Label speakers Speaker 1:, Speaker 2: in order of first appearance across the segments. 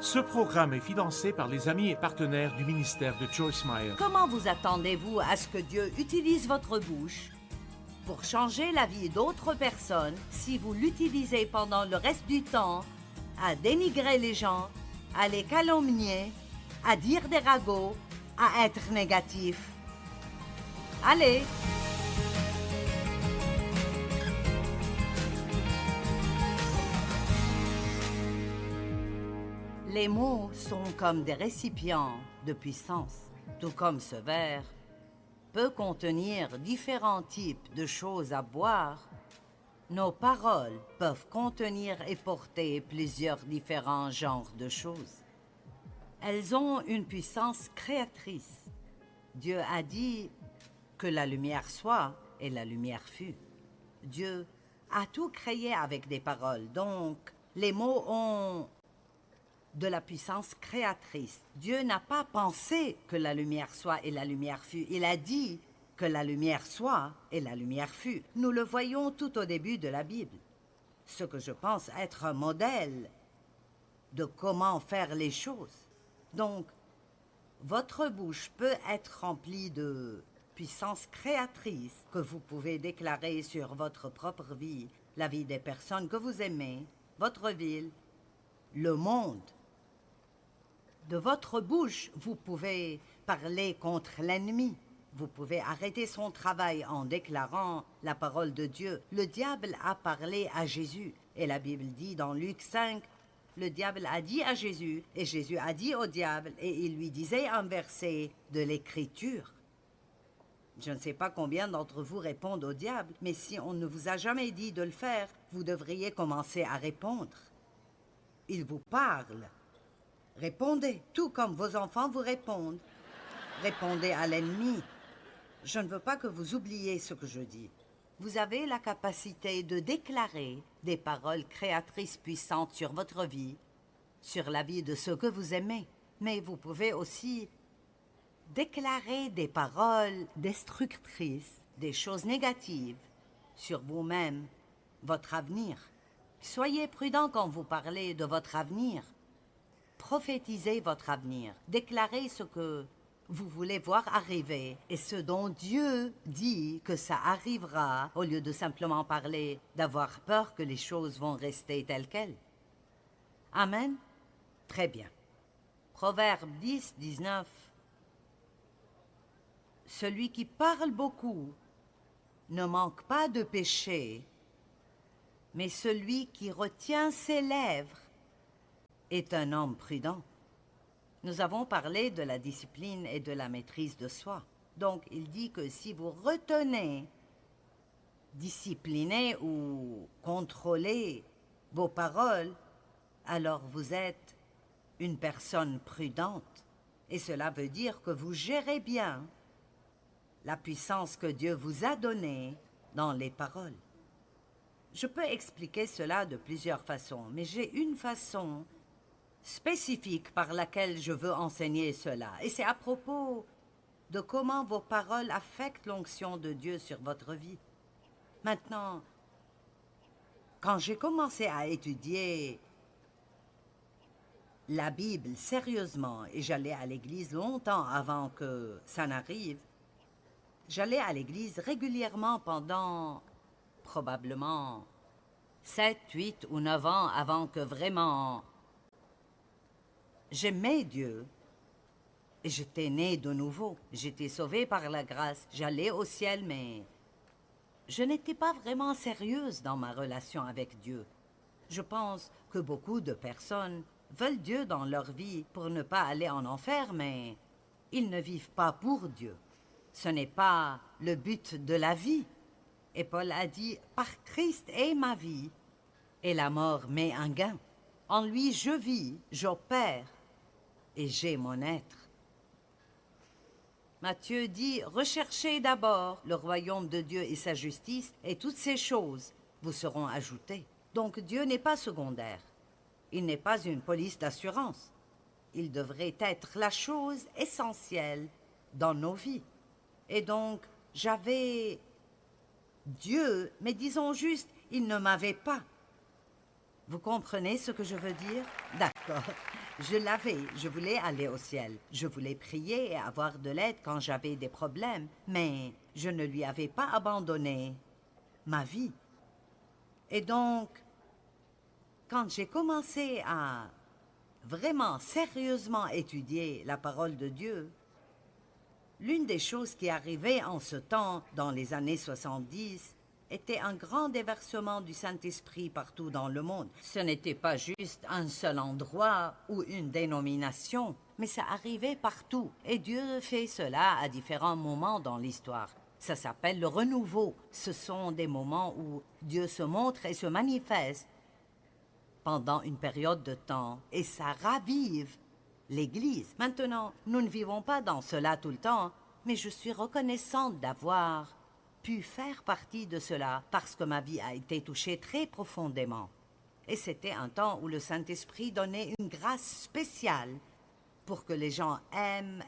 Speaker 1: Ce programme est financé par les amis et partenaires du ministère de Joyce Meyer.
Speaker 2: Comment vous attendez-vous à ce que Dieu utilise votre bouche pour changer la vie d'autres personnes si vous l'utilisez pendant le reste du temps à dénigrer les gens, à les calomnier, à dire des ragots, à être négatif? Allez! Les mots sont comme des récipients de puissance, tout comme ce verre peut contenir différents types de choses à boire. Nos paroles peuvent contenir et porter plusieurs différents genres de choses. Elles ont une puissance créatrice. Dieu a dit que la lumière soit et la lumière fut. Dieu a tout créé avec des paroles, donc les mots ont de la puissance créatrice. Dieu n'a pas pensé que la lumière soit et la lumière fut. Il a dit que la lumière soit et la lumière fut. Nous le voyons tout au début de la Bible. Ce que je pense être un modèle de comment faire les choses. Donc, votre bouche peut être remplie de puissance créatrice que vous pouvez déclarer sur votre propre vie, la vie des personnes que vous aimez, votre ville, le monde. De votre bouche, vous pouvez parler contre l'ennemi. Vous pouvez arrêter son travail en déclarant la parole de Dieu. Le diable a parlé à Jésus. Et la Bible dit dans Luc 5, le diable a dit à Jésus, et Jésus a dit au diable, et il lui disait un verset de l'Écriture. Je ne sais pas combien d'entre vous répondent au diable, mais si on ne vous a jamais dit de le faire, vous devriez commencer à répondre. Il vous parle. Répondez, tout comme vos enfants vous répondent. Répondez à l'ennemi. Je ne veux pas que vous oubliez ce que je dis. Vous avez la capacité de déclarer des paroles créatrices puissantes sur votre vie, sur la vie de ceux que vous aimez. Mais vous pouvez aussi déclarer des paroles destructrices, des choses négatives sur vous-même, votre avenir. Soyez prudent quand vous parlez de votre avenir. Prophétisez votre avenir. Déclarez ce que vous voulez voir arriver et ce dont Dieu dit que ça arrivera au lieu de simplement parler d'avoir peur que les choses vont rester telles quelles. Amen? Très bien. Proverbe 10, 19. Celui qui parle beaucoup ne manque pas de péché, mais celui qui retient ses lèvres est un homme prudent. Nous avons parlé de la discipline et de la maîtrise de soi. Donc, il dit que si vous retenez, disciplinez ou contrôlez vos paroles, alors vous êtes une personne prudente. Et cela veut dire que vous gérez bien la puissance que Dieu vous a donnée dans les paroles. Je peux expliquer cela de plusieurs façons, mais j'ai une façon spécifique par laquelle je veux enseigner cela. Et c'est à propos de comment vos paroles affectent l'onction de Dieu sur votre vie. Maintenant, quand j'ai commencé à étudier la Bible sérieusement, et j'allais à l'église longtemps avant que ça n'arrive, j'allais à l'église régulièrement pendant probablement 7, 8 ou 9 ans avant que vraiment j'aimais Dieu et j'étais né de nouveau. J'étais sauvé par la grâce. J'allais au ciel, mais je n'étais pas vraiment sérieuse dans ma relation avec Dieu. Je pense que beaucoup de personnes veulent Dieu dans leur vie pour ne pas aller en enfer, mais ils ne vivent pas pour Dieu. Ce n'est pas le but de la vie. Et Paul a dit, par Christ est ma vie, et la mort m'est un gain. En lui je vis, j'opère, et j'ai mon être. Matthieu dit, recherchez d'abord le royaume de Dieu et sa justice, et toutes ces choses vous seront ajoutées. Donc Dieu n'est pas secondaire. Il n'est pas une police d'assurance. Il devrait être la chose essentielle dans nos vies. Et donc, j'avais Dieu, mais disons juste, il ne m'avait pas. Vous comprenez ce que je veux dire? D'accord. Je l'avais, je voulais aller au ciel. Je voulais prier et avoir de l'aide quand j'avais des problèmes, mais je ne lui avais pas abandonné ma vie. Et donc, quand j'ai commencé à vraiment sérieusement étudier la parole de Dieu, l'une des choses qui arrivait en ce temps, dans les années 70, était un grand déversement du Saint-Esprit partout dans le monde. Ce n'était pas juste un seul endroit ou une dénomination, mais ça arrivait partout. Et Dieu fait cela à différents moments dans l'histoire. Ça s'appelle le renouveau. Ce sont des moments où Dieu se montre et se manifeste pendant une période de temps, et ça ravive l'Église. Maintenant, nous ne vivons pas dans cela tout le temps, mais je suis reconnaissante d'avoir pu faire partie de cela parce que ma vie a été touchée très profondément. Et c'était un temps où le Saint-Esprit donnait une grâce spéciale pour que les gens aiment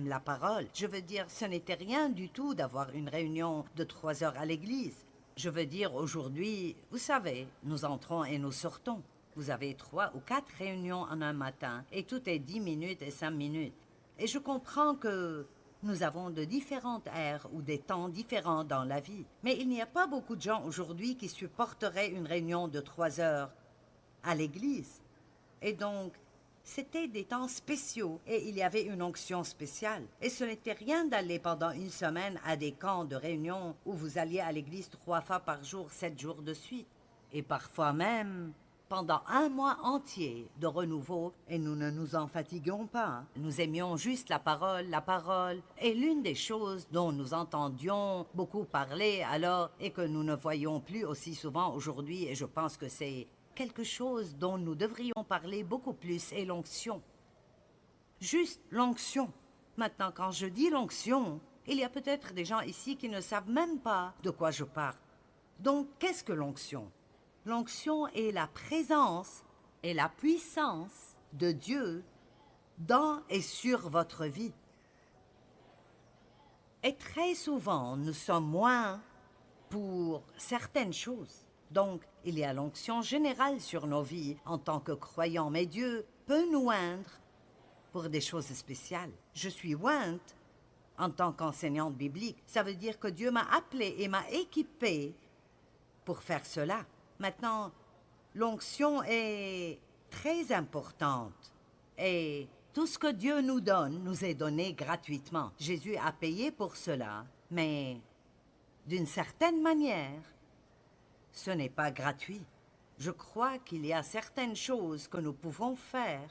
Speaker 2: la parole. Je veux dire, ce n'était rien du tout d'avoir une réunion de 3 heures à l'église. Je veux dire, aujourd'hui, vous savez, nous entrons et nous sortons. Vous avez 3 ou 4 réunions en un matin, et tout est 10 minutes et 5 minutes. Et je comprends que nous avons de différentes ères ou des temps différents dans la vie. Mais il n'y a pas beaucoup de gens aujourd'hui qui supporteraient une réunion de 3 heures à l'église. Et donc, c'était des temps spéciaux et il y avait une onction spéciale. Et ce n'était rien d'aller pendant une semaine à des camps de réunion où vous alliez à l'église 3 fois par jour, 7 jours de suite. Et parfois même pendant un mois entier de renouveau, et nous ne nous en fatiguions pas. Nous aimions juste la parole. Et l'une des choses dont nous entendions beaucoup parler alors et que nous ne voyons plus aussi souvent aujourd'hui, et je pense que c'est quelque chose dont nous devrions parler beaucoup plus, est l'onction. Juste l'onction. Maintenant, quand je dis l'onction, il y a peut-être des gens ici qui ne savent même pas de quoi je parle. Donc, qu'est-ce que l'onction? L'onction est la présence et la puissance de Dieu dans et sur votre vie. Et très souvent, nous sommes moins pour certaines choses. Donc, il y a l'onction générale sur nos vies en tant que croyants, mais Dieu peut nous oindre pour des choses spéciales. Je suis ointe en tant qu'enseignante biblique. Ça veut dire que Dieu m'a appelée et m'a équipée pour faire cela. Maintenant, l'onction est très importante et tout ce que Dieu nous donne nous est donné gratuitement. Jésus a payé pour cela, mais d'une certaine manière, ce n'est pas gratuit. Je crois qu'il y a certaines choses que nous pouvons faire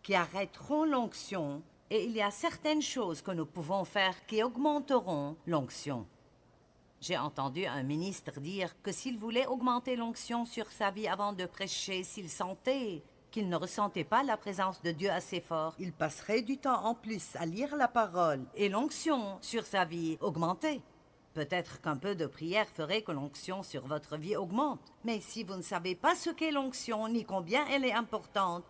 Speaker 2: qui arrêteront l'onction et il y a certaines choses que nous pouvons faire qui augmenteront l'onction. J'ai entendu un ministre dire que s'il voulait augmenter l'onction sur sa vie avant de prêcher, s'il sentait qu'il ne ressentait pas la présence de Dieu assez fort, il passerait du temps en plus à lire la parole et l'onction sur sa vie augmentait. Peut-être qu'un peu de prière ferait que l'onction sur votre vie augmente. Mais si vous ne savez pas ce qu'est l'onction ni combien elle est importante,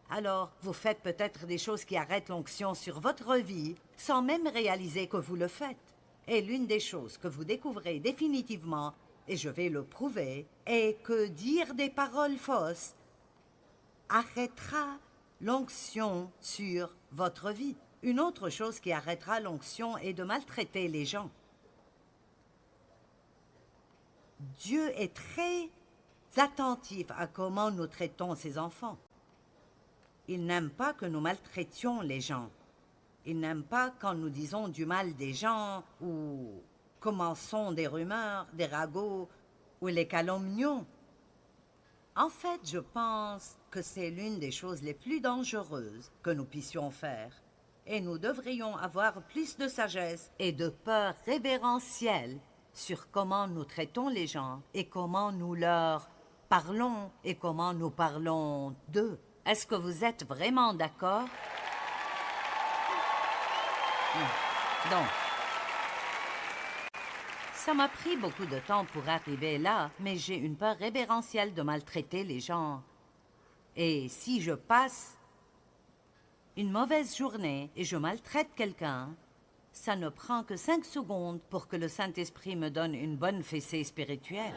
Speaker 2: alors vous faites peut-être des choses qui arrêtent l'onction sur votre vie sans même réaliser que vous le faites. Et l'une des choses que vous découvrez définitivement, et je vais le prouver, est que dire des paroles fausses arrêtera l'onction sur votre vie. Une autre chose qui arrêtera l'onction est de maltraiter les gens. Dieu est très attentif à comment nous traitons ses enfants. Il n'aime pas que nous maltraitions les gens. Il n'aime pas quand nous disons du mal des gens ou commençons des rumeurs, des ragots ou les calomnions. En fait, je pense que c'est l'une des choses les plus dangereuses que nous puissions faire. Et nous devrions avoir plus de sagesse et de peur révérentielle sur comment nous traitons les gens et comment nous leur parlons et comment nous parlons d'eux. Est-ce que vous êtes vraiment d'accord? Donc, ça m'a pris beaucoup de temps pour arriver là, mais j'ai une peur révérentielle de maltraiter les gens. Et si je passe une mauvaise journée et je maltraite quelqu'un, ça ne prend que 5 secondes pour que le Saint-Esprit me donne une bonne fessée spirituelle.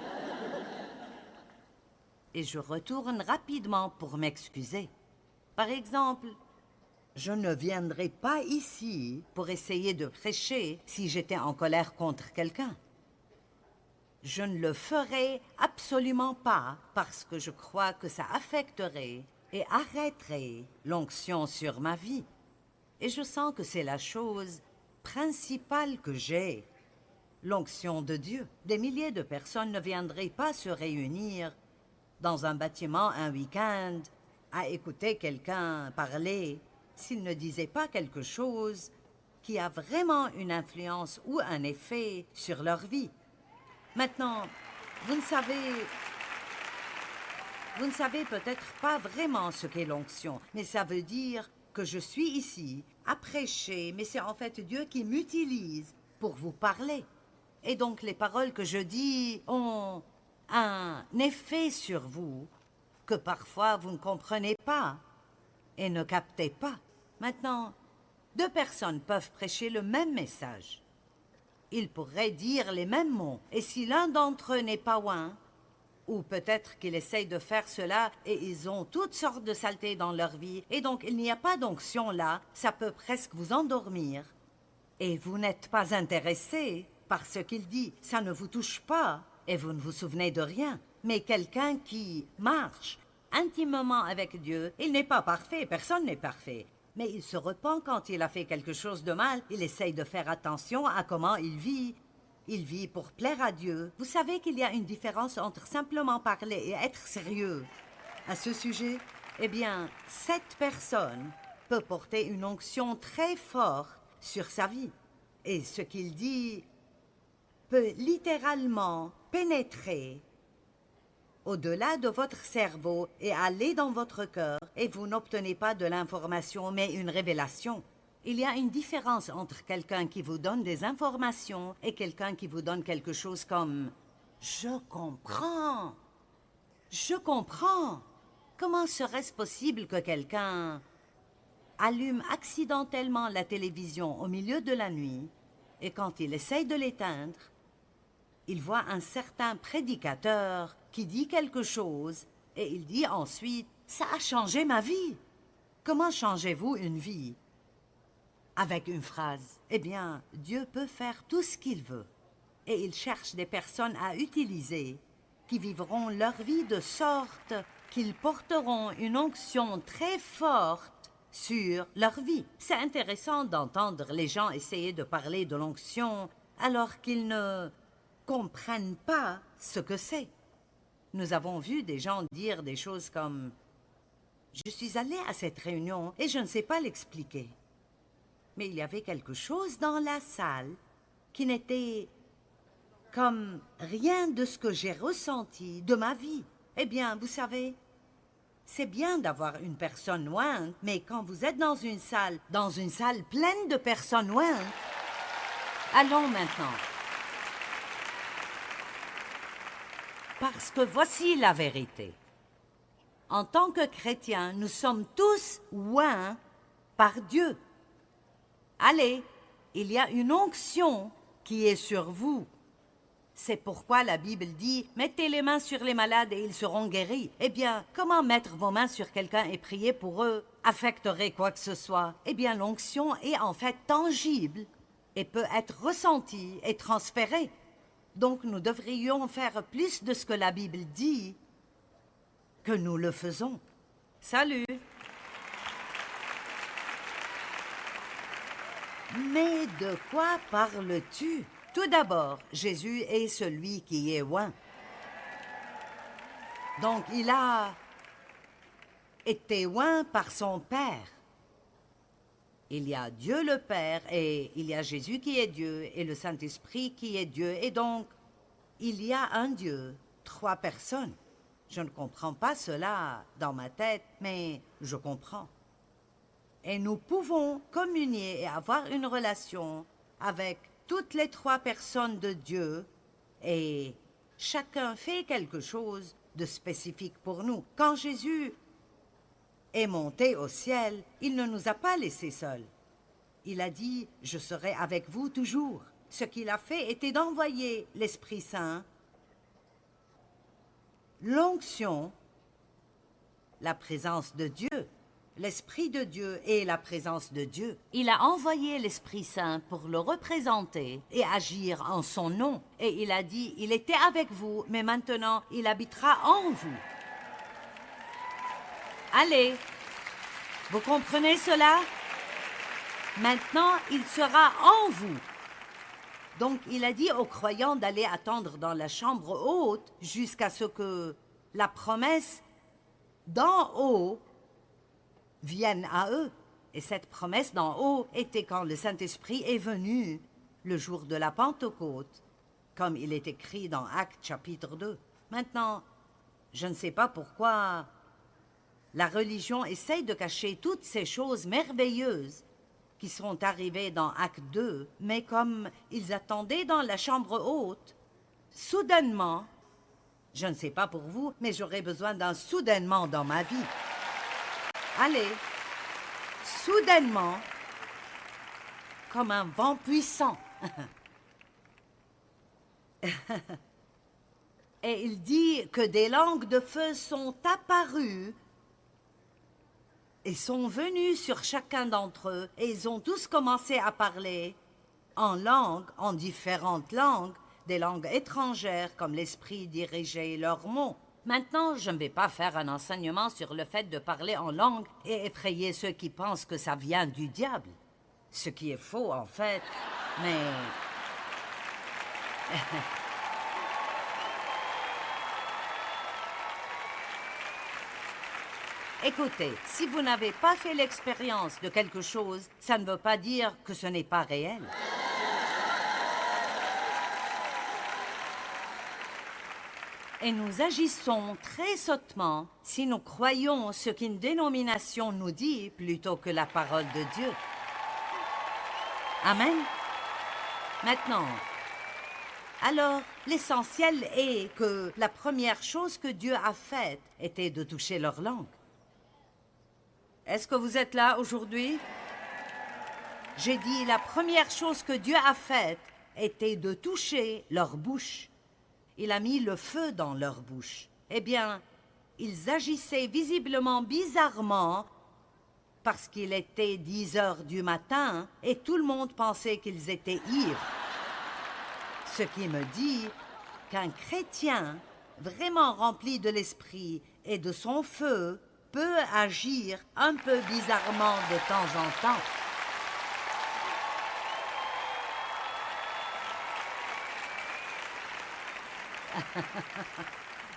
Speaker 2: Et je retourne rapidement pour m'excuser. Par exemple, je ne viendrais pas ici pour essayer de prêcher si j'étais en colère contre quelqu'un. Je ne le ferai absolument pas parce que je crois que ça affecterait et arrêterait l'onction sur ma vie. Et je sens que c'est la chose principale que j'ai, l'onction de Dieu. Des milliers de personnes ne viendraient pas se réunir dans un bâtiment un week-end à écouter quelqu'un parler s'il ne disait pas quelque chose qui a vraiment une influence ou un effet sur leur vie. Maintenant, vous ne savez peut-être pas vraiment ce qu'est l'onction, mais ça veut dire que je suis ici à prêcher, mais c'est en fait Dieu qui m'utilise pour vous parler. Et donc les paroles que je dis ont un effet sur vous que parfois vous ne comprenez pas et ne captez pas. Maintenant, deux personnes peuvent prêcher le même message. Ils pourraient dire les mêmes mots, et si l'un d'entre eux n'est pas oint, ou peut-être qu'ils essayent de faire cela et ils ont toutes sortes de saletés dans leur vie, et donc il n'y a pas d'onction là, ça peut presque vous endormir. Et vous n'êtes pas intéressé par ce qu'il dit, ça ne vous touche pas, et vous ne vous souvenez de rien. Mais quelqu'un qui marche intimement avec Dieu, il n'est pas parfait, personne n'est parfait. Mais il se repent quand il a fait quelque chose de mal, il essaye de faire attention à comment il vit. Il vit pour plaire à Dieu. Vous savez qu'il y a une différence entre simplement parler et être sérieux. À ce sujet, eh bien, cette personne peut porter une onction très forte sur sa vie. Et ce qu'il dit peut littéralement pénétrer au-delà de votre cerveau et aller dans votre cœur, et vous n'obtenez pas de l'information, mais une révélation. Il y a une différence entre quelqu'un qui vous donne des informations et quelqu'un qui vous donne quelque chose comme « Je comprends. Je comprends. » Comment serait-ce possible que quelqu'un allume accidentellement la télévision au milieu de la nuit et quand il essaye de l'éteindre, il voit un certain prédicateur qui dit quelque chose et il dit ensuite « Ça a changé ma vie. » Comment changez-vous une vie? Avec une phrase. Eh bien, Dieu peut faire tout ce qu'il veut. Et il cherche des personnes à utiliser qui vivront leur vie de sorte qu'ils porteront une onction très forte sur leur vie. C'est intéressant d'entendre les gens essayer de parler de l'onction alors qu'ils ne comprennent pas ce que c'est. Nous avons vu des gens dire des choses comme « Je suis allé à cette réunion et je ne sais pas l'expliquer. » Mais il y avait quelque chose dans la salle qui n'était comme rien de ce que j'ai ressenti de ma vie. Eh bien, vous savez, c'est bien d'avoir une personne ointe, mais quand vous êtes dans une salle pleine de personnes ointes, allons maintenant. Parce que voici la vérité. En tant que chrétiens, nous sommes tous oints par Dieu. Allez, il y a une onction qui est sur vous. C'est pourquoi la Bible dit « Mettez les mains sur les malades et ils seront guéris ». Eh bien, comment mettre vos mains sur quelqu'un et prier pour eux affecterait quoi que ce soit? Eh bien, l'onction est en fait tangible et peut être ressentie et transférée. Donc, nous devrions faire plus de ce que la Bible dit que nous le faisons. Salut! Mais de quoi parles-tu? Tout d'abord, Jésus est celui qui est oint. Donc, il a été oint par son Père. Il y a Dieu le Père et il y a Jésus qui est Dieu et le Saint-Esprit qui est Dieu. Et donc, il y a un Dieu, 3 personnes. Je ne comprends pas cela dans ma tête, mais je comprends. Et nous pouvons communier et avoir une relation avec toutes les 3 personnes de Dieu et chacun fait quelque chose de spécifique pour nous. Quand Jésus est monté au ciel, il ne nous a pas laissés seuls. Il a dit « Je serai avec vous toujours ». Ce qu'il a fait était d'envoyer l'Esprit Saint, l'onction, la présence de Dieu, l'Esprit de Dieu est la présence de Dieu. Il a envoyé l'Esprit Saint pour le représenter et agir en son nom. Et il a dit, il était avec vous, mais maintenant il habitera en vous. Allez, vous comprenez cela? Maintenant, il sera en vous. Donc, il a dit aux croyants d'aller attendre dans la chambre haute jusqu'à ce que la promesse d'en haut vienne à eux. Et cette promesse d'en haut était quand le Saint-Esprit est venu le jour de la Pentecôte, comme il est écrit dans Actes chapitre 2. Maintenant, je ne sais pas pourquoi la religion essaye de cacher toutes ces choses merveilleuses qui sont arrivés dans Acte 2, mais comme ils attendaient dans la chambre haute, soudainement, je ne sais pas pour vous, mais j'aurais besoin d'un soudainement dans ma vie. Allez, soudainement, comme un vent puissant. Et il dit que des langues de feu sont apparues et sont venus sur chacun d'entre eux, et ils ont tous commencé à parler en langue, en différentes langues, des langues étrangères, comme l'Esprit dirigeait leurs mots. Maintenant, je ne vais pas faire un enseignement sur le fait de parler en langue et effrayer ceux qui pensent que ça vient du diable. Ce qui est faux, en fait, mais... Écoutez, si vous n'avez pas fait l'expérience de quelque chose, ça ne veut pas dire que ce n'est pas réel. Et nous agissons très sottement si nous croyons ce qu'une dénomination nous dit plutôt que la parole de Dieu. Amen. Maintenant, alors, l'essentiel est que la première chose que Dieu a faite était de toucher leur langue. Est-ce que vous êtes là aujourd'hui? J'ai dit, la première chose que Dieu a faite était de toucher leur bouche. Il a mis le feu dans leur bouche. Eh bien, ils agissaient visiblement bizarrement parce qu'il était 10 heures du matin et tout le monde pensait qu'ils étaient ivres. Ce qui me dit qu'un chrétien vraiment rempli de l'esprit et de son feu peut agir un peu bizarrement de temps en temps.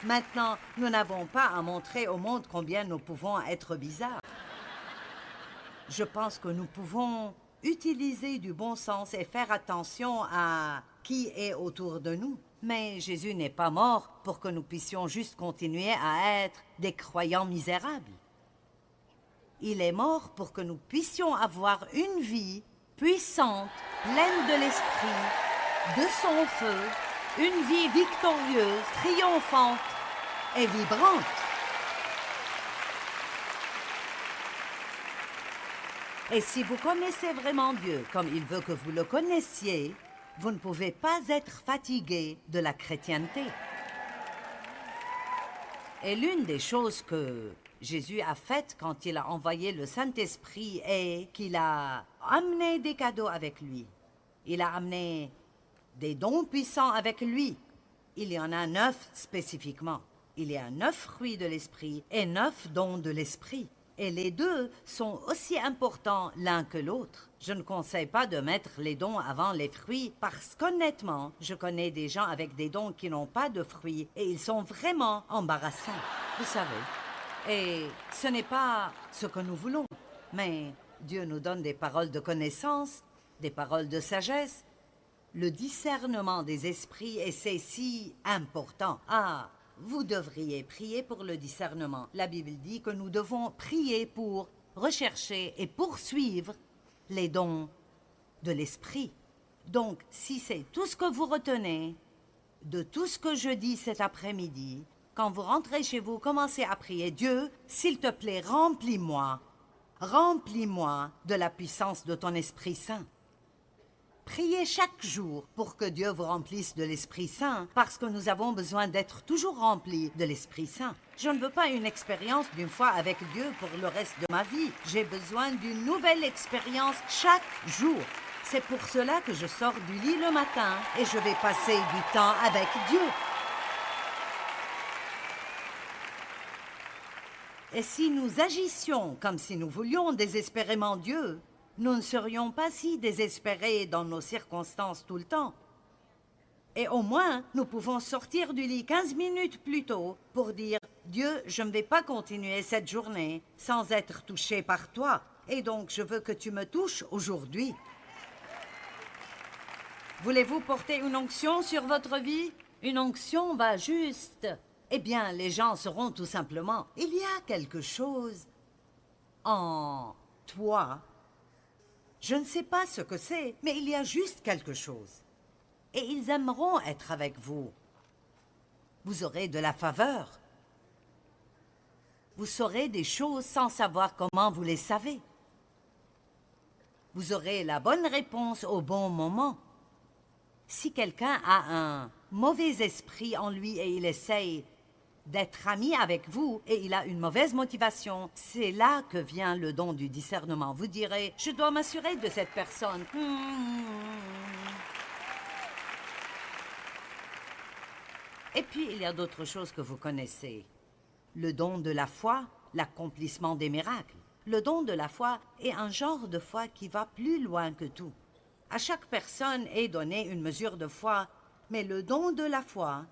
Speaker 2: Maintenant, nous n'avons pas à montrer au monde combien nous pouvons être bizarres. Je pense que nous pouvons utiliser du bon sens et faire attention à qui est autour de nous. Mais Jésus n'est pas mort pour que nous puissions juste continuer à être des croyants misérables. Il est mort pour que nous puissions avoir une vie puissante, pleine de l'esprit, de son feu, une vie victorieuse, triomphante et vibrante. Et si vous connaissez vraiment Dieu comme il veut que vous le connaissiez, vous ne pouvez pas être fatigué de la chrétienté. Et l'une des choses que Jésus a faites quand il a envoyé le Saint-Esprit est qu'il a amené des cadeaux avec lui. Il a amené des dons puissants avec lui. Il y en a 9 spécifiquement. Il y a 9 fruits de l'Esprit et 9 dons de l'Esprit. Et les deux sont aussi importants l'un que l'autre. Je ne conseille pas de mettre les dons avant les fruits parce qu'honnêtement, je connais des gens avec des dons qui n'ont pas de fruits et ils sont vraiment embarrassants, vous savez. Et ce n'est pas ce que nous voulons, mais Dieu nous donne des paroles de connaissance, des paroles de sagesse, le discernement des esprits et c'est si important. Ah, vous devriez prier pour le discernement. La Bible dit que nous devons prier pour rechercher et poursuivre les dons de l'esprit. Donc, si c'est tout ce que vous retenez de tout ce que je dis cet après-midi, quand vous rentrez chez vous, commencez à prier. Dieu, s'il te plaît, remplis-moi de la puissance de ton Esprit Saint. Priez chaque jour pour que Dieu vous remplisse de l'Esprit Saint, parce que nous avons besoin d'être toujours remplis de l'Esprit Saint. Je ne veux pas une expérience d'une fois avec Dieu pour le reste de ma vie. J'ai besoin d'une nouvelle expérience chaque jour. C'est pour cela que je sors du lit le matin et je vais passer du temps avec Dieu. Et si nous agissions comme si nous voulions désespérément Dieu, nous ne serions pas si désespérés dans nos circonstances tout le temps. Et au moins, nous pouvons sortir du lit 15 minutes plus tôt pour dire « Dieu, je ne vais pas continuer cette journée sans être touché par toi, et donc je veux que tu me touches aujourd'hui. » Voulez-vous porter une onction sur votre vie? Une onction va juste... Eh bien, les gens sauront tout simplement, il y a quelque chose en toi. Je ne sais pas ce que c'est, mais il y a juste quelque chose. Et ils aimeront être avec vous. Vous aurez de la faveur. Vous saurez des choses sans savoir comment vous les savez. Vous aurez la bonne réponse au bon moment. Si quelqu'un a un mauvais esprit en lui et il essaye d'être ami avec vous et il a une mauvaise motivation, c'est là que vient le don du discernement. Vous direz, je dois m'assurer de cette personne. Et puis, il y a d'autres choses que vous connaissez. Le don de la foi, l'accomplissement des miracles. Le don de la foi est un genre de foi qui va plus loin que tout. À chaque personne est donnée une mesure de foi, mais le don de la foi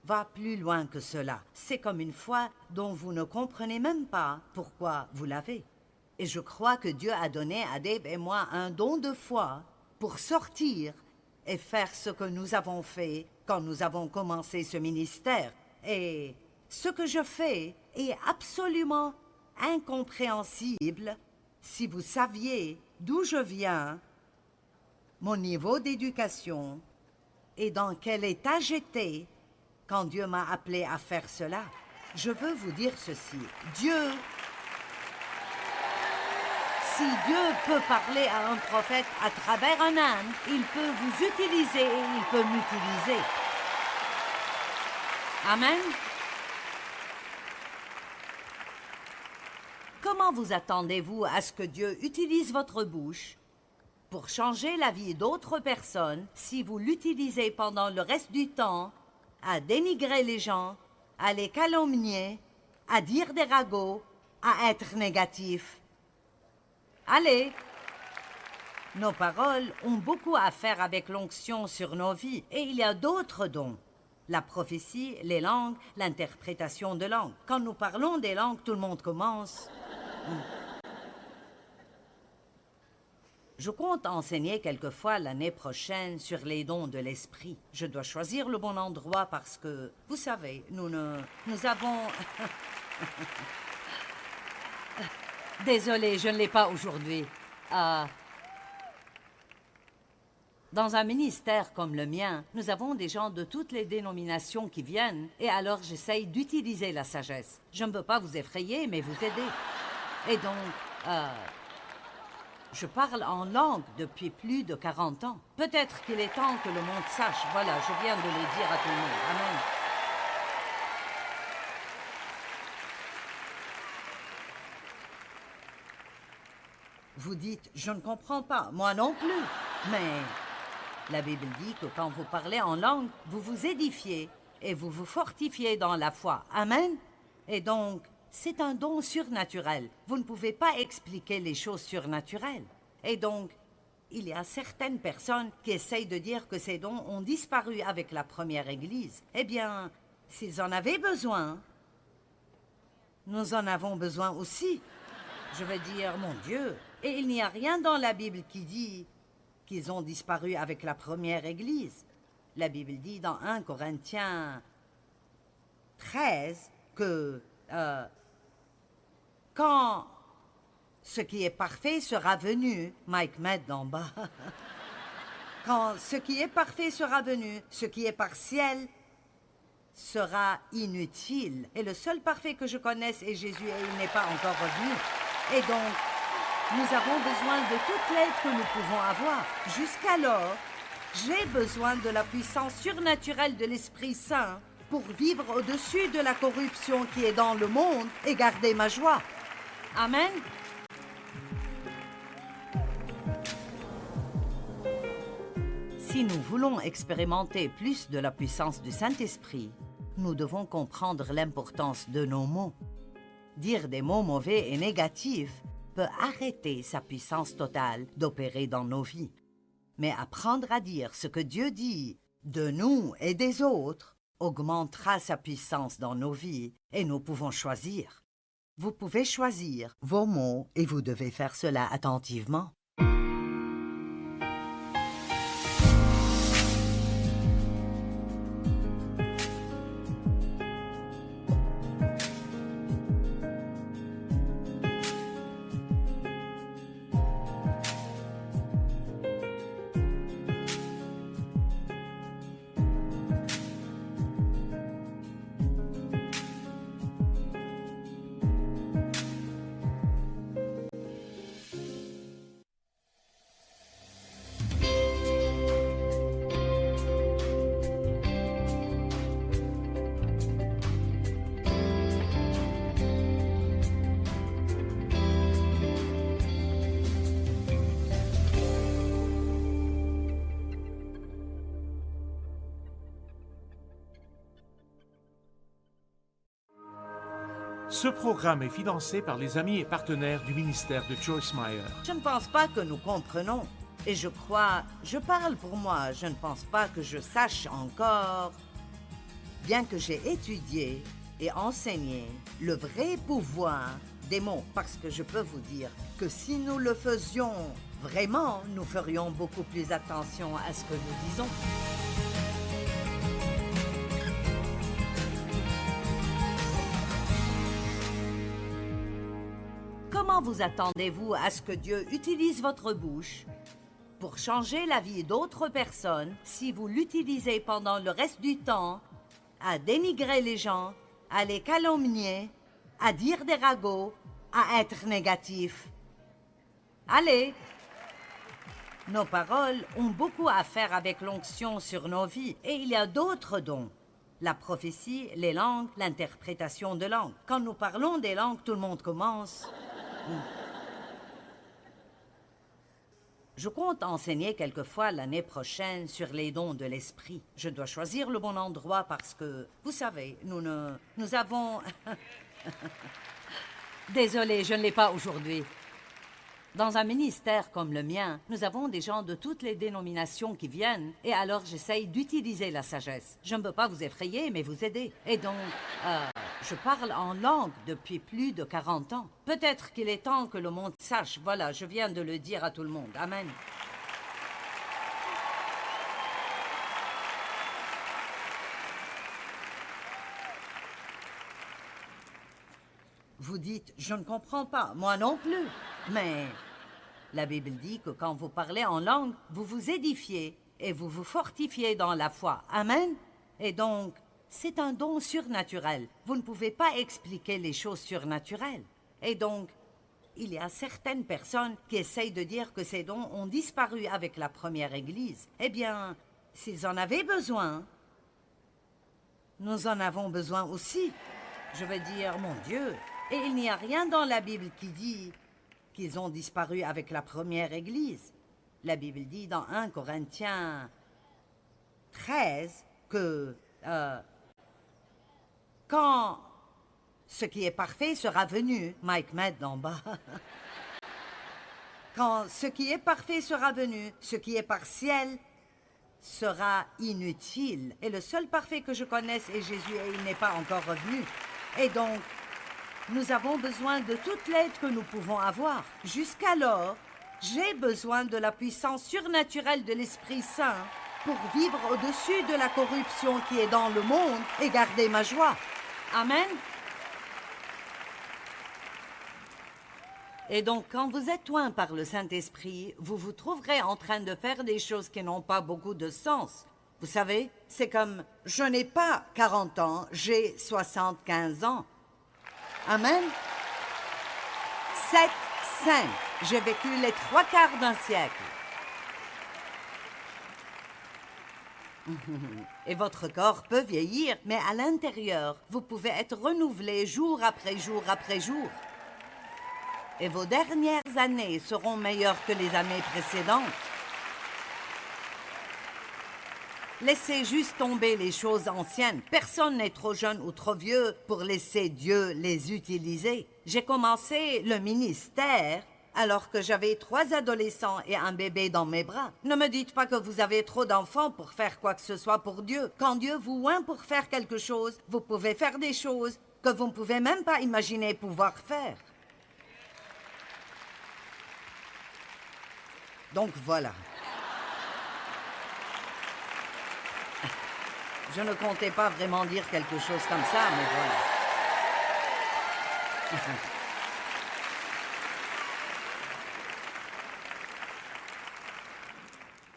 Speaker 2: va plus loin que cela. C'est comme une foi dont vous ne comprenez même pas pourquoi vous l'avez. Et je crois que Dieu a donné à Dave et moi un don de foi pour sortir et faire ce que nous avons fait quand nous avons commencé ce ministère. Et ce que je fais est absolument incompréhensible si vous saviez d'où je viens, mon niveau d'éducation et dans quel état j'étais quand Dieu m'a appelé à faire cela. Je veux vous dire ceci. Si Dieu peut parler à un prophète à travers un âne, il peut vous utiliser et il peut m'utiliser. Amen. Comment vous attendez-vous à ce que Dieu utilise votre bouche pour changer la vie d'autres personnes si vous l'utilisez pendant le reste du temps à dénigrer les gens, à les calomnier, à dire des ragots, à être négatif? Allez! Nos paroles ont beaucoup à faire avec l'onction sur nos vies, et il y a d'autres dons. La prophétie, les langues, l'interprétation de langues. Quand nous parlons des langues, tout le monde commence. Je compte enseigner quelquefois l'année prochaine sur les dons de l'esprit. Je dois choisir le bon endroit parce que, vous savez, nous avons... Désolée, je ne l'ai pas aujourd'hui. Dans un ministère comme le mien, nous avons des gens de toutes les dénominations qui viennent, et alors j'essaye d'utiliser la sagesse. Je ne veux pas vous effrayer, mais vous aider. Et donc, je parle en langue depuis plus de 40 ans. Peut-être qu'il est temps que le monde sache. Voilà, je viens de le dire à tout le monde. Amen. Vous dites, je ne comprends pas. Moi non plus. Mais la Bible dit que quand vous parlez en langue, vous vous édifiez et vous vous fortifiez dans la foi. Amen. Et donc, c'est un don surnaturel. Vous ne pouvez pas expliquer les choses surnaturelles. Et donc, il y a certaines personnes qui essayent de dire que ces dons ont disparu avec la première Église. Eh bien, s'ils en avaient besoin, nous en avons besoin aussi. Je veux dire, mon Dieu, et il n'y a rien dans la Bible qui dit qu'ils ont disparu avec la première Église. La Bible dit dans 1 Corinthiens 13 que... quand ce qui est parfait sera venu, Mike met d'en bas, quand ce qui est parfait sera venu, ce qui est partiel sera inutile. Et le seul parfait que je connaisse est Jésus et il n'est pas encore revenu. Et donc, nous avons besoin de toute l'aide que nous pouvons avoir. Jusqu'alors, j'ai besoin de la puissance surnaturelle de l'Esprit Saint pour vivre au-dessus de la corruption qui est dans le monde et garder ma joie. Amen. Si nous voulons expérimenter plus de la puissance du Saint-Esprit, nous devons comprendre l'importance de nos mots. Dire des mots mauvais et négatifs peut arrêter sa puissance totale d'opérer dans nos vies. Mais apprendre à dire ce que Dieu dit de nous et des autres augmentera sa puissance dans nos vies et nous pouvons choisir. Vous pouvez choisir vos mots et vous devez faire cela attentivement.
Speaker 1: Ce programme est financé par les amis et partenaires du ministère de Joyce Meyer.
Speaker 2: Je ne pense pas que nous comprenons. Et je crois, je parle pour moi, je ne pense pas que je sache encore, bien que j'ai étudié et enseigné le vrai pouvoir des mots, parce que je peux vous dire que si nous le faisions vraiment, nous ferions beaucoup plus attention à ce que nous disons. Comment vous attendez-vous à ce que Dieu utilise votre bouche pour changer la vie d'autres personnes si vous l'utilisez pendant le reste du temps à dénigrer les gens, à les calomnier, à dire des ragots, à être négatif? Allez! Nos paroles ont beaucoup à faire avec l'onction sur nos vies et il y a d'autres dons. La prophétie, les langues, l'interprétation de langues. Quand nous parlons des langues, tout le monde commence. Je compte enseigner quelquefois l'année prochaine sur les dons de l'esprit. Je dois choisir le bon endroit parce que, vous savez, nous avons... Désolée, je ne l'ai pas aujourd'hui. Dans un ministère comme le mien, nous avons des gens de toutes les dénominations qui viennent et alors j'essaye d'utiliser la sagesse. Je ne veux pas vous effrayer, mais vous aider. Et donc, je parle en langue depuis plus de 40 ans. Peut-être qu'il est temps que le monde sache. Voilà, je viens de le dire à tout le monde. Amen. Vous dites, je ne comprends pas. Moi non plus. Mais la Bible dit que quand vous parlez en langue, vous vous édifiez et vous vous fortifiez dans la foi. Amen. Et donc, c'est un don surnaturel. Vous ne pouvez pas expliquer les choses surnaturelles. Et donc, il y a certaines personnes qui essayent de dire que ces dons ont disparu avec la première Église. Eh bien, s'ils en avaient besoin, nous en avons besoin aussi. Je veux dire, mon Dieu, et il n'y a rien dans la Bible qui dit qu'ils ont disparu avec la première Église. La Bible dit dans 1 Corinthiens 13 que quand ce qui est parfait sera venu, Mike Med d'en bas, quand ce qui est parfait sera venu, ce qui est partiel sera inutile. Et le seul parfait que je connaisse est Jésus et il n'est pas encore revenu. Et donc, nous avons besoin de toute l'aide que nous pouvons avoir. Jusqu'alors, j'ai besoin de la puissance surnaturelle de l'Esprit Saint pour vivre au-dessus de la corruption qui est dans le monde et garder ma joie. Amen. Et donc, quand vous êtes oint par le Saint-Esprit, vous vous trouverez en train de faire des choses qui n'ont pas beaucoup de sens. Vous savez, c'est comme, je n'ai pas 40 ans, j'ai 75 ans. Amen. 7, 5. J'ai vécu les 3/4 d'un siècle. Et votre corps peut vieillir, mais à l'intérieur, vous pouvez être renouvelé jour après jour après jour. Et vos dernières années seront meilleures que les années précédentes. Laissez juste tomber les choses anciennes. Personne n'est trop jeune ou trop vieux pour laisser Dieu les utiliser. J'ai commencé le ministère alors que j'avais 3 adolescents et un bébé dans mes bras. Ne me dites pas que vous avez trop d'enfants pour faire quoi que ce soit pour Dieu. Quand Dieu vous oint pour faire quelque chose, vous pouvez faire des choses que vous ne pouvez même pas imaginer pouvoir faire. Donc voilà. Je ne comptais pas vraiment dire quelque chose comme ça, mais voilà.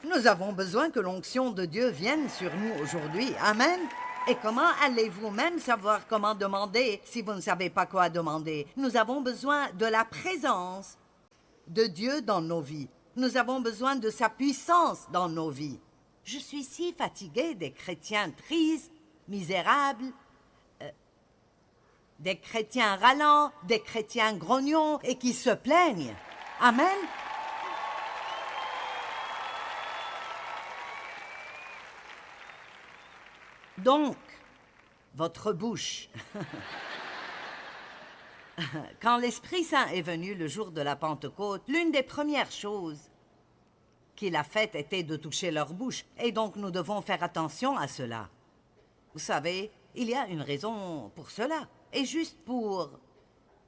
Speaker 2: Nous avons besoin que l'onction de Dieu vienne sur nous aujourd'hui. Amen. Et comment allez-vous même savoir comment demander si vous ne savez pas quoi demander? Nous avons besoin de la présence de Dieu dans nos vies. Nous avons besoin de sa puissance dans nos vies. Je suis si fatiguée des chrétiens tristes, misérables, des chrétiens râlants, des chrétiens grognons et qui se plaignent. Amen. Donc, votre bouche. Quand l'Esprit Saint est venu le jour de la Pentecôte, l'une des premières choses qu'il a faites était de toucher leur bouche. Et donc, nous devons faire attention à cela. Vous savez, il y a une raison pour cela. Et juste pour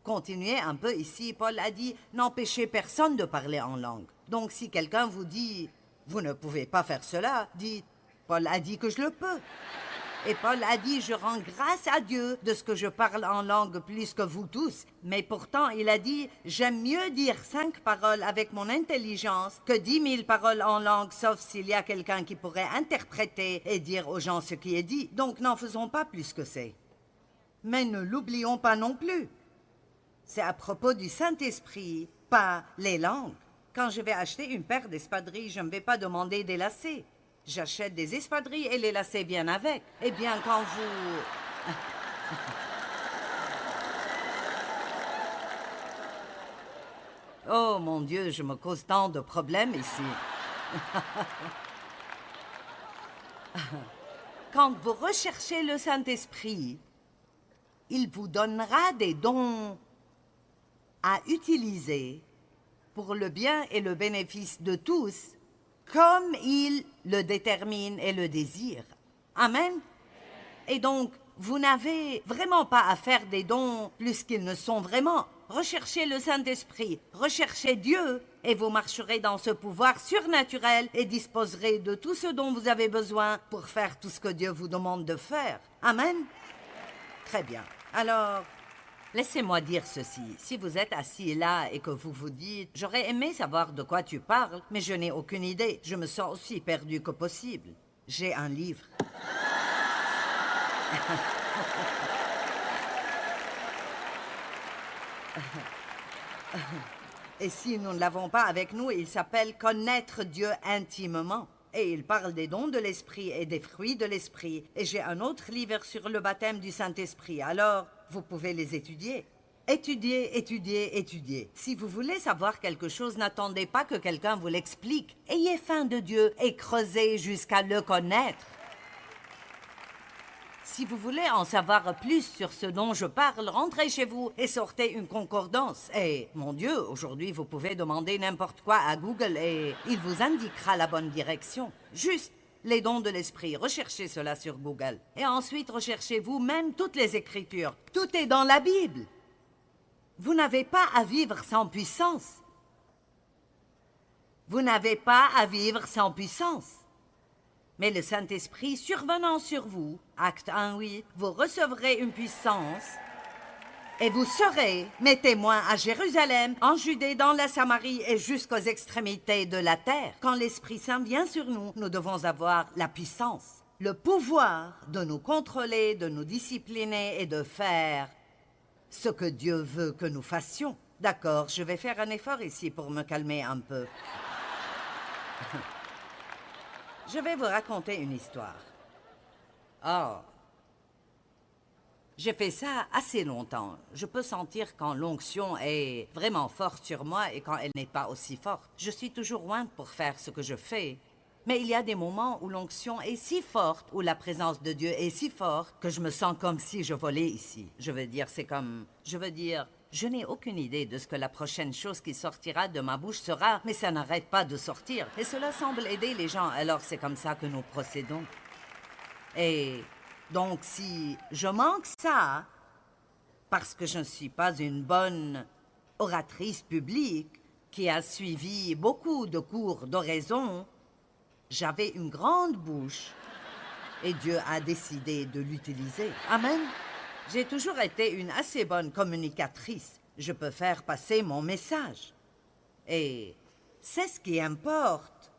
Speaker 2: continuer un peu ici, Paul a dit « N'empêchez personne de parler en langue ». Donc, si quelqu'un vous dit « Vous ne pouvez pas faire cela », dites « Paul a dit que je le peux ». Et Paul a dit, je rends grâce à Dieu de ce que je parle en langue plus que vous tous. Mais pourtant, il a dit, j'aime mieux dire 5 paroles avec mon intelligence que 10 000 paroles en langue, sauf s'il y a quelqu'un qui pourrait interpréter et dire aux gens ce qui est dit. Donc n'en faisons pas plus que c'est. Mais ne l'oublions pas non plus. C'est à propos du Saint-Esprit, pas les langues. Quand je vais acheter une paire d'espadrilles, je ne vais pas demander des lacets. J'achète des espadrilles et les lacets viennent avec. Eh bien, quand vous... Oh, mon Dieu, je me cause tant de problèmes ici. Quand vous recherchez le Saint-Esprit, il vous donnera des dons à utiliser pour le bien et le bénéfice de tous, comme il le détermine et le désire. Amen. Et donc, vous n'avez vraiment pas à faire des dons plus qu'ils ne sont vraiment. Recherchez le Saint-Esprit, recherchez Dieu, et vous marcherez dans ce pouvoir surnaturel et disposerez de tout ce dont vous avez besoin pour faire tout ce que Dieu vous demande de faire. Amen. Très bien. Alors, laissez-moi dire ceci. Si vous êtes assis là et que vous vous dites « J'aurais aimé savoir de quoi tu parles, mais je n'ai aucune idée. Je me sens aussi perdu que possible. » J'ai un livre. Et si nous ne l'avons pas avec nous, il s'appelle « Connaître Dieu intimement ». Et il parle des dons de l'Esprit et des fruits de l'Esprit. Et j'ai un autre livre sur le baptême du Saint-Esprit. Alors, vous pouvez les étudier. Étudiez, étudiez, étudiez. Si vous voulez savoir quelque chose, n'attendez pas que quelqu'un vous l'explique. Ayez faim de Dieu et creusez jusqu'à le connaître. Si vous voulez en savoir plus sur ce dont je parle, rentrez chez vous et sortez une concordance. Et, mon Dieu, aujourd'hui, vous pouvez demander n'importe quoi à Google et il vous indiquera la bonne direction. Juste les dons de l'esprit, recherchez cela sur Google. Et ensuite, recherchez vous-même toutes les Écritures. Tout est dans la Bible. Vous n'avez pas à vivre sans puissance. Vous n'avez pas à vivre sans puissance. Mais le Saint-Esprit survenant sur vous, acte 1:8, vous recevrez une puissance et vous serez mes témoins à Jérusalem, en Judée, dans la Samarie et jusqu'aux extrémités de la terre. Quand l'Esprit Saint vient sur nous, nous devons avoir la puissance, le pouvoir de nous contrôler, de nous discipliner et de faire ce que Dieu veut que nous fassions. D'accord, je vais faire un effort ici pour me calmer un peu. Je vais vous raconter une histoire. Oh. J'ai fait ça assez longtemps. Je peux sentir quand l'onction est vraiment forte sur moi et quand elle n'est pas aussi forte. Je suis toujours loin pour faire ce que je fais. Mais il y a des moments où l'onction est si forte, où la présence de Dieu est si forte, que je me sens comme si je volais ici. Je veux dire, je n'ai aucune idée de ce que la prochaine chose qui sortira de ma bouche sera, mais ça n'arrête pas de sortir. Et cela semble aider les gens, alors c'est comme ça que nous procédons. Et donc, si je manque ça, parce que je ne suis pas une bonne oratrice publique qui a suivi beaucoup de cours d'oraison, j'avais une grande bouche et Dieu a décidé de l'utiliser. Amen. J'ai toujours été une assez bonne communicatrice. Je peux faire passer mon message. Et c'est ce qui importe.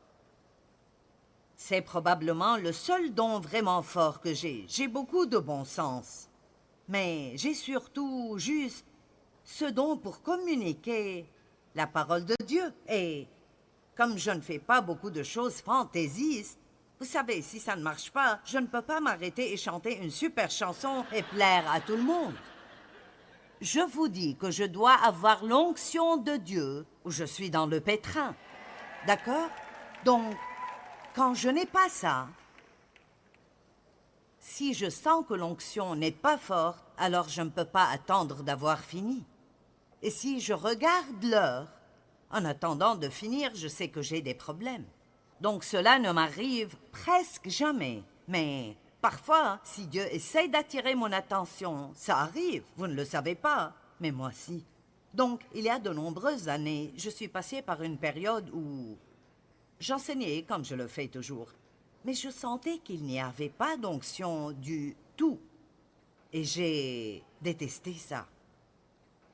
Speaker 2: C'est probablement le seul don vraiment fort que j'ai. J'ai beaucoup de bon sens. Mais j'ai surtout juste ce don pour communiquer la parole de Dieu. Et comme je ne fais pas beaucoup de choses fantaisistes, vous savez, si ça ne marche pas, je ne peux pas m'arrêter et chanter une super chanson et plaire à tout le monde. Je vous dis que je dois avoir l'onction de Dieu ou je suis dans le pétrin. D'accord? Donc, quand je n'ai pas ça, si je sens que l'onction n'est pas forte, alors je ne peux pas attendre d'avoir fini. Et si je regarde l'heure, en attendant de finir, je sais que j'ai des problèmes. Donc cela ne m'arrive presque jamais. Mais parfois, si Dieu essaie d'attirer mon attention, ça arrive, vous ne le savez pas, mais moi si. Donc, il y a de nombreuses années, je suis passée par une période où j'enseignais comme je le fais toujours. Mais je sentais qu'il n'y avait pas d'onction du tout. Et j'ai détesté ça.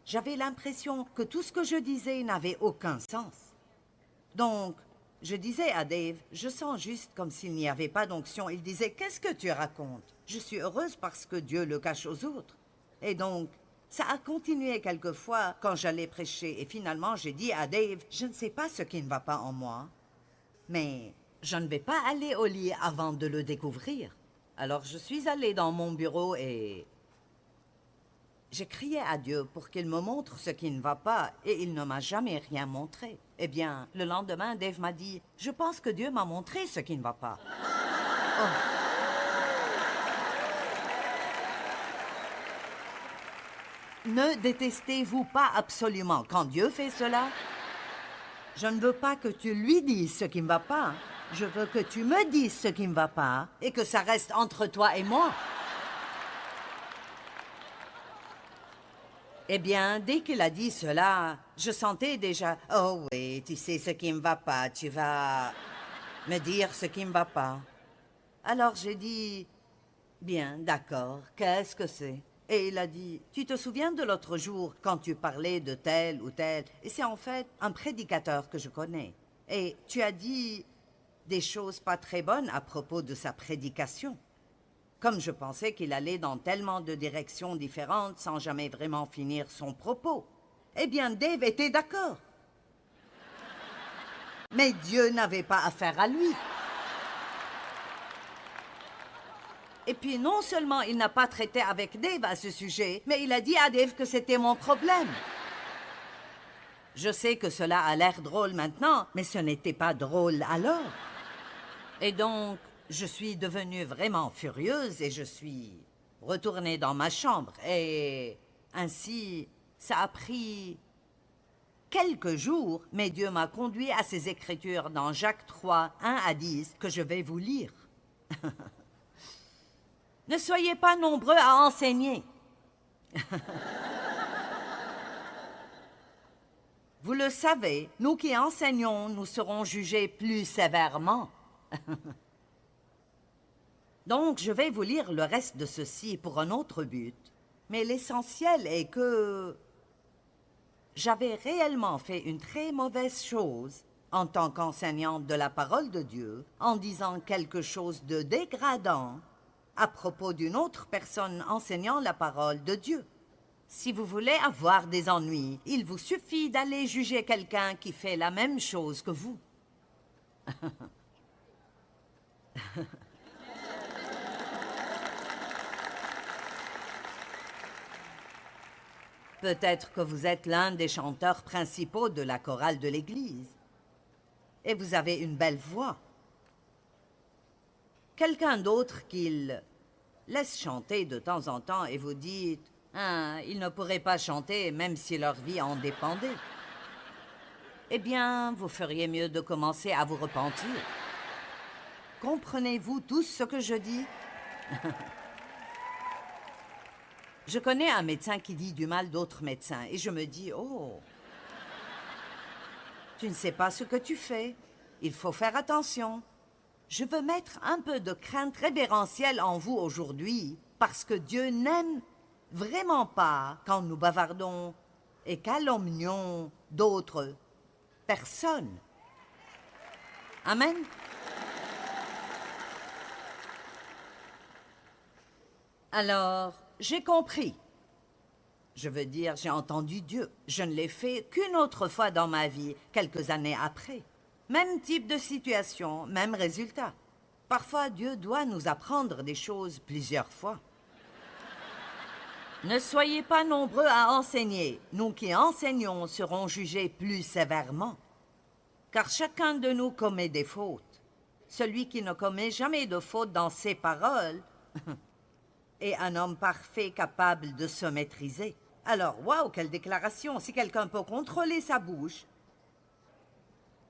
Speaker 2: J'avais l'impression que tout ce que je disais n'avait aucun sens. Donc, je disais à Dave, je sens juste comme s'il n'y avait pas d'onction. Il disait, qu'est-ce que tu racontes? Je suis heureuse parce que Dieu le cache aux autres. Et donc, ça a continué quelquefois quand j'allais prêcher. Et finalement, j'ai dit à Dave, je ne sais pas ce qui ne va pas en moi. Mais je ne vais pas aller au lit avant de le découvrir. Alors je suis allée dans mon bureau et j'ai crié à Dieu pour qu'il me montre ce qui ne va pas et il ne m'a jamais rien montré. Eh bien, le lendemain, Dave m'a dit, je pense que Dieu m'a montré ce qui ne va pas. Oh. Ne détestez-vous pas absolument quand Dieu fait cela? Je ne veux pas que tu lui dises ce qui ne va pas. Je veux que tu me dises ce qui ne va pas et que ça reste entre toi et moi. Eh bien, dès qu'il a dit cela, je sentais déjà, oh oui, tu sais ce qui ne va pas, tu vas me dire ce qui ne va pas. Alors j'ai dit, bien, d'accord, qu'est-ce que c'est? Et il a dit, tu te souviens de l'autre jour quand tu parlais de tel ou tel? Et c'est en fait un prédicateur que je connais. Et tu as dit des choses pas très bonnes à propos de sa prédication. Comme je pensais qu'il allait dans tellement de directions différentes sans jamais vraiment finir son propos. Eh bien, Dave était d'accord. Mais Dieu n'avait pas affaire à lui. Et puis, non seulement il n'a pas traité avec Dave à ce sujet, mais il a dit à Dave que c'était mon problème. Je sais que cela a l'air drôle maintenant, mais ce n'était pas drôle alors. Et donc, je suis devenue vraiment furieuse et je suis retournée dans ma chambre. Et ainsi, ça a pris quelques jours, mais Dieu m'a conduit à ces écritures dans Jacques 3, 1 à 10, que je vais vous lire. Ne soyez pas nombreux à enseigner. Vous le savez, nous qui enseignons, nous serons jugés plus sévèrement. Donc, je vais vous lire le reste de ceci pour un autre but. Mais l'essentiel est que j'avais réellement fait une très mauvaise chose en tant qu'enseignante de la parole de Dieu, en disant quelque chose de dégradant à propos d'une autre personne enseignant la parole de Dieu. Si vous voulez avoir des ennuis, il vous suffit d'aller juger quelqu'un qui fait la même chose que vous. Peut-être que vous êtes l'un des chanteurs principaux de la chorale de l'église. Et vous avez une belle voix. Quelqu'un d'autre qu'il laisse chanter de temps en temps et vous dites « Ah, ils ne pourraient pas chanter même si leur vie en dépendait. » Eh bien, vous feriez mieux de commencer à vous repentir. Comprenez-vous tous ce que je dis? Je connais un médecin qui dit du mal d'autres médecins et je me dis « Oh, tu ne sais pas ce que tu fais. Il faut faire attention. » Je veux mettre un peu de crainte révérentielle en vous aujourd'hui parce que Dieu n'aime vraiment pas quand nous bavardons et calomnions d'autres personnes. Amen. Alors, j'ai compris. Je veux dire, j'ai entendu Dieu. Je ne l'ai fait qu'une autre fois dans ma vie, quelques années après. Même type de situation, même résultat. Parfois, Dieu doit nous apprendre des choses plusieurs fois. Ne soyez pas nombreux à enseigner. Nous qui enseignons serons jugés plus sévèrement. Car chacun de nous commet des fautes. Celui qui ne commet jamais de faute dans ses paroles est un homme parfait capable de se maîtriser. Alors, waouh, quelle déclaration! Si quelqu'un peut contrôler sa bouche,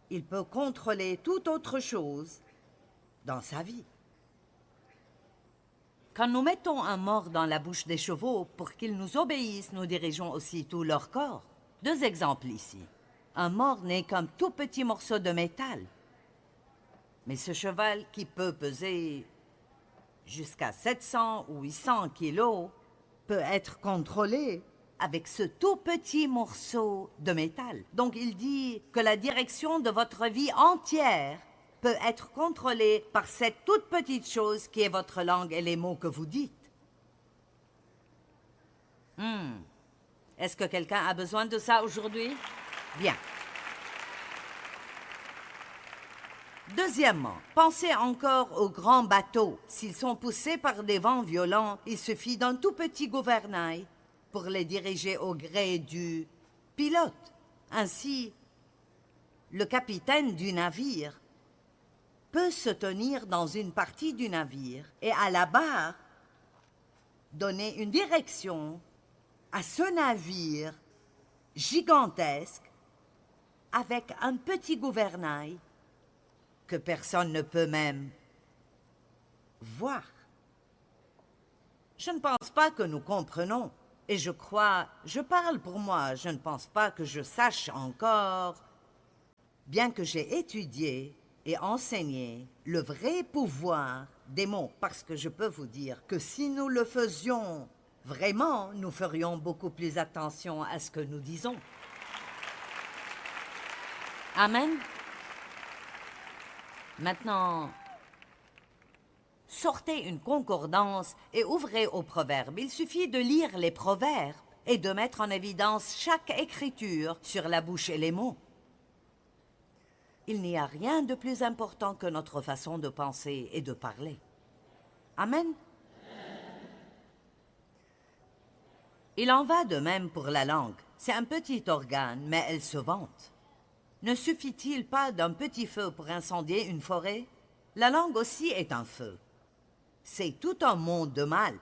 Speaker 2: il peut contrôler toute autre chose dans sa vie. Quand nous mettons un mors dans la bouche des chevaux pour qu'ils nous obéissent, nous dirigeons aussi tout leur corps. 2 exemples ici. Un mors n'est qu'un tout petit morceau de métal. Mais ce cheval qui peut peser jusqu'à 700 ou 800 kilos peut être contrôlé avec ce tout petit morceau de métal. Donc il dit que la direction de votre vie entière peut être contrôlée par cette toute petite chose qui est votre langue et les mots que vous dites. Est-ce que quelqu'un a besoin de ça aujourd'hui? Bien. Deuxièmement, pensez encore aux grands bateaux. S'ils sont poussés par des vents violents, il suffit d'un tout petit gouvernail pour les diriger au gré du pilote. Ainsi, le capitaine du navire peut se tenir dans une partie du navire et à la barre donner une direction à ce navire gigantesque avec un petit gouvernail que personne ne peut même voir. Je ne pense pas que nous comprenons. Et je parle pour moi, je ne pense pas que je sache encore, bien que j'ai étudié et enseigné le vrai pouvoir des mots, parce que je peux vous dire que si nous le faisions vraiment, nous ferions beaucoup plus attention à ce que nous disons. Amen. Maintenant, sortez une concordance et ouvrez aux proverbes. Il suffit de lire les proverbes et de mettre en évidence chaque écriture sur la bouche et les mots. Il n'y a rien de plus important que notre façon de penser et de parler. Amen. Il en va de même pour la langue. C'est un petit organe, mais elle se vante. Ne suffit-il pas d'un petit feu pour incendier une forêt? La langue aussi est un feu. C'est tout un monde de mal.